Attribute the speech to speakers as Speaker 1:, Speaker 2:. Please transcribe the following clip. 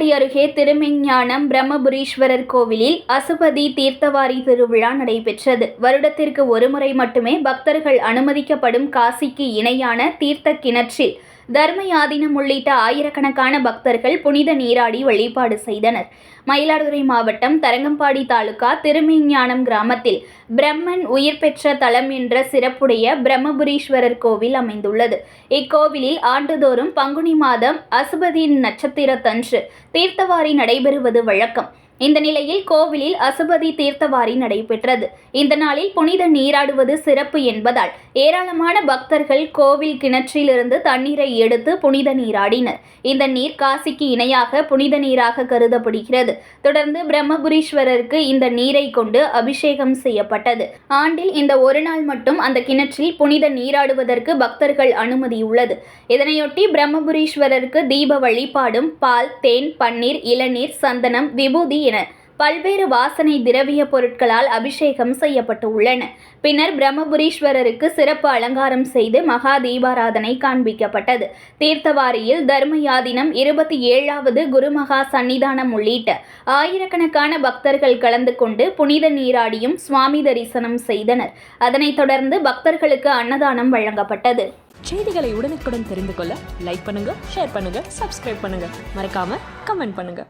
Speaker 1: தரங்கம்பாடி அருகே திருமெஞ்ஞானம் பிரம்மபுரீஸ்வரர் கோவிலில் அசுபதி தீர்த்தவாரி திருவிழா நடைபெற்றது. வருடத்திற்கு ஒருமுறை மட்டுமே பக்தர்கள் அனுமதிக்கப்படும் காசிக்கு இணையான தீர்த்த கிணற்றில் தர்மயாதீனம் உள்ளிட்ட ஆயிரக்கணக்கான பக்தர்கள் புனித நீராடி வழிபாடு செய்தனர். மயிலாடுதுறை மாவட்டம் தரங்கம்பாடி தாலுகா திருமெஞ்ஞானம் கிராமத்தில் பிரம்மன் உயிர் பெற்ற தலம் என்ற சிறப்புடைய பிரம்மபுரீஸ்வரர் கோவில் அமைந்துள்ளது. இக்கோவிலில் ஆண்டுதோறும் பங்குனி மாதம் அசுபதி நட்சத்திரத்தன்று தீர்த்தவாரி நடைபெறுவது வழக்கம். இந்த நிலையில் கோவிலில் அசுபதி தீர்த்தவாரி நடைபெற்றது. இந்த நாளில் புனித நீராடுவது சிறப்பு என்பதால் ஏராளமான பக்தர்கள் கோவில் கிணற்றிலிருந்து தண்ணீரை எடுத்து புனித நீராடினர். இந்த நீர் காசிக்கு இணையாக புனித நீராக கருதப்படுகிறது. தொடர்ந்து பிரம்மபுரீஸ்வரருக்கு இந்த நீரை கொண்டு அபிஷேகம் செய்யப்பட்டது. ஆண்டில் இந்த ஒரு நாள் மட்டும் அந்த கிணற்றில் புனித நீராடுவதற்கு பக்தர்கள் அனுமதி உள்ளது. இதனையொட்டி பிரம்மபுரீஸ்வரருக்கு தீப வழிபாடும் பால், தேன், பன்னீர், இளநீர், சந்தனம், விபூதி என பல்வேறு வாசனை திரவிய பொருட்களால் அபிஷேகம் செய்யப்பட்டு உள்ளன. பின்னர் பிரம்மபுரீஸ்வரருக்கு சிறப்பு அலங்காரம் செய்து மகா தீபாராதனை காண்பிக்கப்பட்டது. தீர்த்தவாரியில் தர்மயாதீனம் 27வது குருமகா சன்னிதானம் உள்ளிட்ட ஆயிரக்கணக்கான பக்தர்கள் கலந்து கொண்டு புனித நீராடியும் சுவாமி தரிசனம் செய்தனர். அதனைத் தொடர்ந்து பக்தர்களுக்கு அன்னதானம் வழங்கப்பட்டது.
Speaker 2: செய்திகளை உடனுக்குடன் தெரிந்து கொள்ள லைக் பண்ணுங்க, ஷேர் பண்ணுங்க, சப்ஸ்கிரைப் பண்ணுங்க, மறக்காம கமெண்ட் பண்ணுங்க.